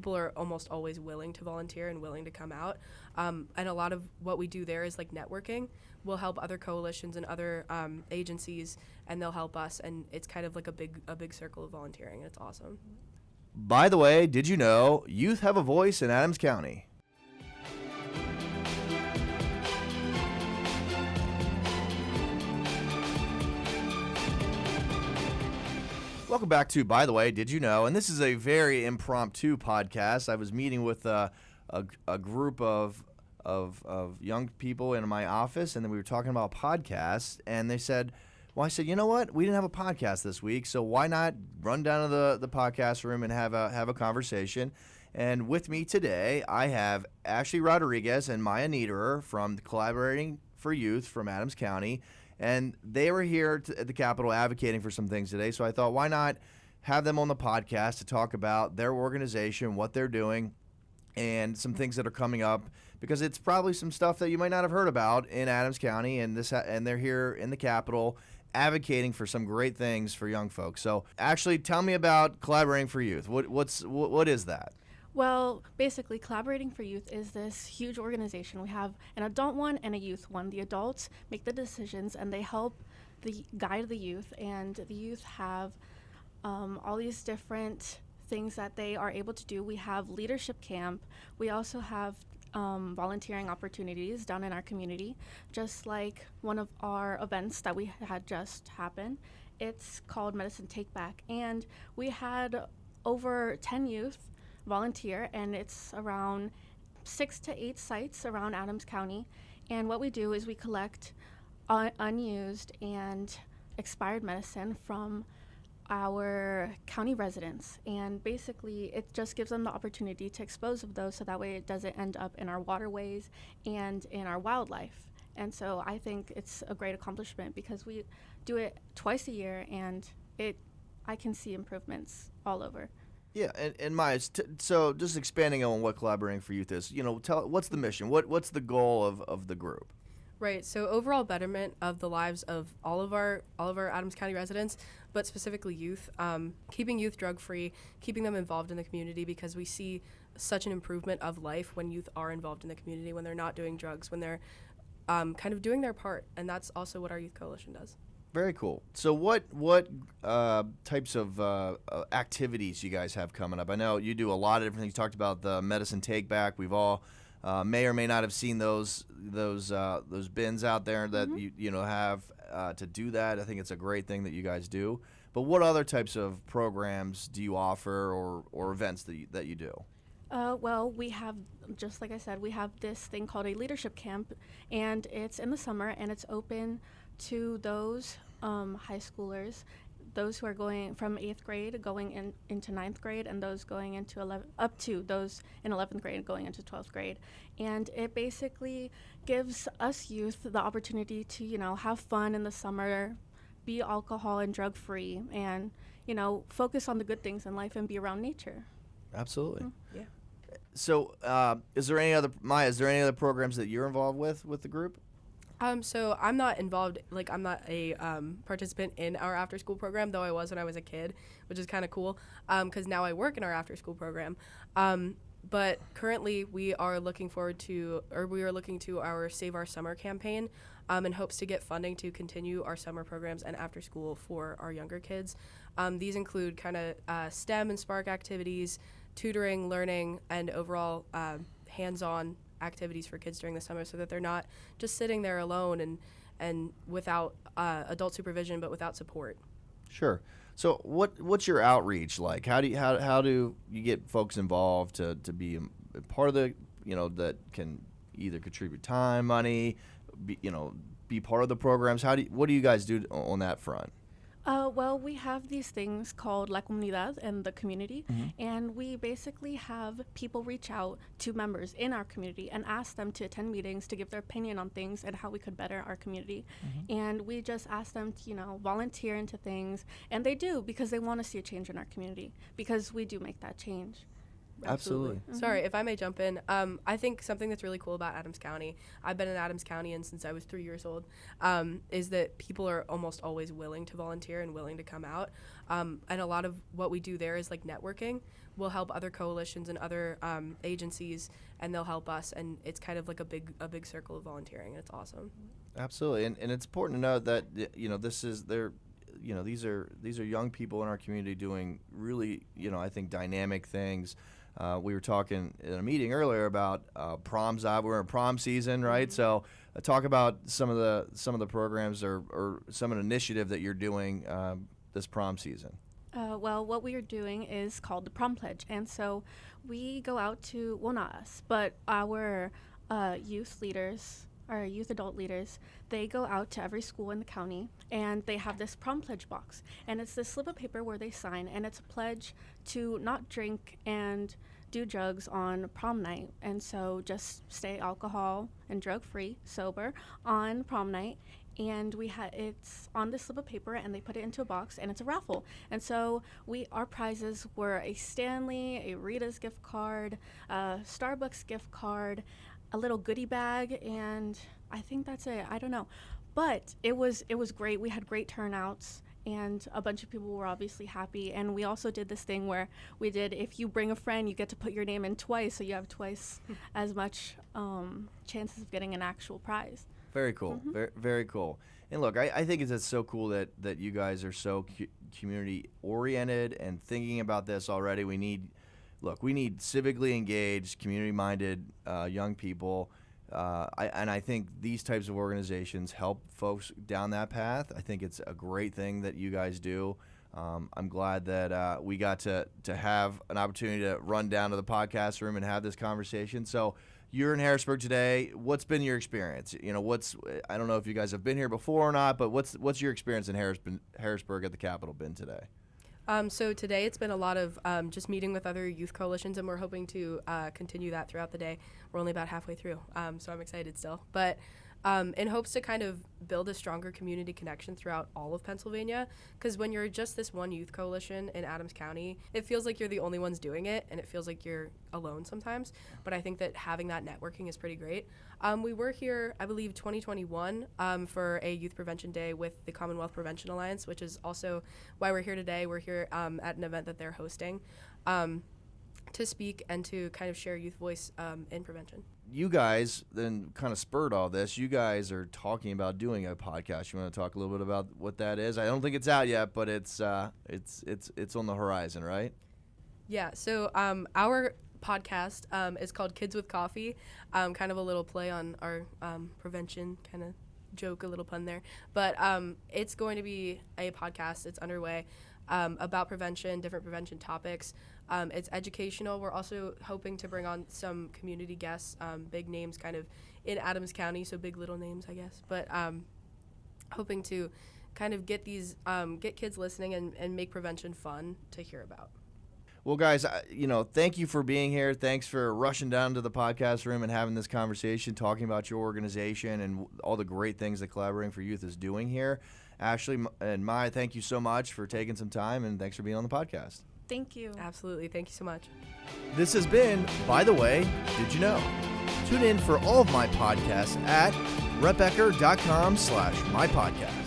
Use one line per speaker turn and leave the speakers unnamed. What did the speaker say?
people are almost always willing to volunteer and willing to come out. And a lot of what we do there is like networking. We'll help other coalitions and other agencies, and they'll help us. And it's kind of like a big circle of volunteering. And it's awesome.
By the way, did you know youth have a voice in Adams County? Welcome back to By the Way, Did You Know? And this is a very impromptu podcast. I was meeting with a group of young people in my office, and then we were talking about podcasts, and they said, well, I said, you know what? We didn't have a podcast this week, so why not run down to the podcast room and have a conversation? And with me today, I have Ashley Rodriguez and Maia Niedererr from Collaborating for Youth from Adams County. And they were here at the Capitol advocating for some things today, so I thought, why not have them on the podcast to talk about their organization, what they're doing, and some things that are coming up, because it's probably some stuff that you might not have heard about in Adams County, and they're here in the Capitol advocating for some great things for young folks. So, actually, tell me about Collaborating for Youth. What is that?
Well, basically, Collaborating for Youth is this huge organization. We have an adult one and a youth one. The adults make the decisions, and they help guide the youth, and the youth have all these different things that they are able to do. We have leadership camp. We also have volunteering opportunities down in our community, just like one of our events that we had just happen. It's called Medicine Take Back, and we had over 10 youth volunteer, and it's around 6 to 8 sites around Adams County. And what we do is we collect unused and expired medicine from our county residents, and basically it just gives them the opportunity to dispose of those, so that way it doesn't end up in our waterways and in our wildlife. And so I think it's a great accomplishment because we do it twice a year, and I can see improvements all over.
Yeah, and Maia, so just expanding on what Collaborating for Youth is, what's the mission? What's the goal of the group?
Right. So overall betterment of the lives of all of our Adams County residents, but specifically youth, keeping youth drug-free, keeping them involved in the community, because we see such an improvement of life when youth are involved in the community, when they're not doing drugs, when they're kind of doing their part, and that's also what our youth coalition does.
Very cool. So what types of activities you guys have coming up? I know you do a lot of different things. You talked about the Medicine Take Back. We've all may or may not have seen those bins out there that you have to do that. I think it's a great thing that you guys do. But what other types of programs do you offer, or events that you do?
Well, we have, just like I said, we have this thing called a leadership camp, and it's in the summer, and it's open to those high schoolers, those who are going from 8th grade going into 9th grade, and those going into up to those in 11th grade going into 12th grade. And it basically gives us youth the opportunity to, have fun in the summer, be alcohol and drug free, and, focus on the good things in life and be around nature.
Absolutely.
Mm-hmm.
Yeah.
So is there any other programs that you're involved with the group?
So I'm not involved, I'm not a participant in our after-school program, though I was when I was a kid, which is kind of cool, because now I work in our after-school program. But currently we are looking to our Save Our Summer campaign, in hopes to get funding to continue our summer programs and after-school for our younger kids. These include kind of STEM and Spark activities, tutoring, learning, and overall hands-on activities for kids during the summer, so that they're not just sitting there alone and without adult supervision, but without support.
Sure. So what's your outreach like? How do you get folks involved to be a part of the, that can either contribute time, money, be part of the programs? What do you guys do on that front?
Well, we have these things called La Comunidad and the community, and we basically have people reach out to members in our community and ask them to attend meetings to give their opinion on things and how we could better our community. And we just ask them to, volunteer into things, and they do, because they want to see a change in our community, because we do make that change.
Absolutely.
Sorry, if I may jump in. I think something that's really cool about Adams County, I've been in Adams County and since I was 3 years old, is that people are almost always willing to volunteer and willing to come out. And a lot of what we do there is networking. we'll help other coalitions and other agencies, and they'll help us, and it's kind of like a big circle of volunteering, and it's awesome.
Absolutely, and it's important to note that these are young people in our community doing really, I think, dynamic things. We were talking in a meeting earlier about proms. We're in prom season, right?
Mm-hmm.
So talk about some of the programs or some of the initiative that you're doing this prom season.
Well, what we are doing is called the Prom Pledge. And so we go out to, well, not us, but our youth leaders, our youth adult leaders, they go out to every school in the county, and they have this prom pledge box. And it's this slip of paper where they sign, and it's a pledge to not drink and do drugs on prom night. And so just stay alcohol and drug-free, sober, on prom night. And it's on this slip of paper, and they put it into a box, and it's a raffle. And so our prizes were a Stanley, a Rita's gift card, a Starbucks gift card, a little goodie bag, and I think that's it. I don't know. But it was great. We had great turnouts, and a bunch of people were obviously happy. And we also did this thing where if you bring a friend, you get to put your name in twice, so you have twice as much chances of getting an actual prize.
Very cool.
Mm-hmm.
Very, very cool. And look, I think it's so cool that you guys are so community oriented and thinking about this already. We need civically engaged, community minded young people. I think these types of organizations help folks down that path. I think it's a great thing that you guys do. I'm glad that we got to have an opportunity to run down to the podcast room and have this conversation. So you're in Harrisburg today. What's been your experience? I don't know if you guys have been here before or not, but what's your experience in Harrisburg at the Capitol been today?
So today it's been a lot of just meeting with other youth coalitions, and we're hoping to continue that throughout the day. We're only about halfway through, so I'm excited still. But in hopes to kind of build a stronger community connection throughout all of Pennsylvania, because when you're just this one youth coalition in Adams County, it feels like you're the only ones doing it, and it feels like you're alone sometimes. But I think that having that networking is pretty great. We were here, I believe, 2021 for a Youth Prevention Day with the Commonwealth Prevention Alliance, which is also why we're here today. We're here at an event that they're hosting to speak and to kind of share youth voice in prevention.
You guys then kind of spurred all this. You guys are talking about doing a podcast. You want to talk a little bit about what that is? I don't think it's out yet, but it's on the horizon, right?
Yeah. So our podcast is called Kids with Coffee, kind of a little play on our prevention kind of joke, a little pun there. But it's going to be a podcast. It's underway about prevention, different prevention topics. It's educational. We're also hoping to bring on some community guests, big names kind of in Adams County, so big little names, I guess. But hoping to kind of get kids listening and make prevention fun to hear about.
Well, guys, thank you for being here. Thanks for rushing down to the podcast room and having this conversation, talking about your organization and all the great things that Collaborating for Youth is doing here. Ashley and Maia, thank you so much for taking some time, and thanks for being on the podcast.
Thank you.
Absolutely. Thank you so much.
This has been, By the Way, Did You Know? Tune in for all of my podcasts at repecker.com/mypodcast.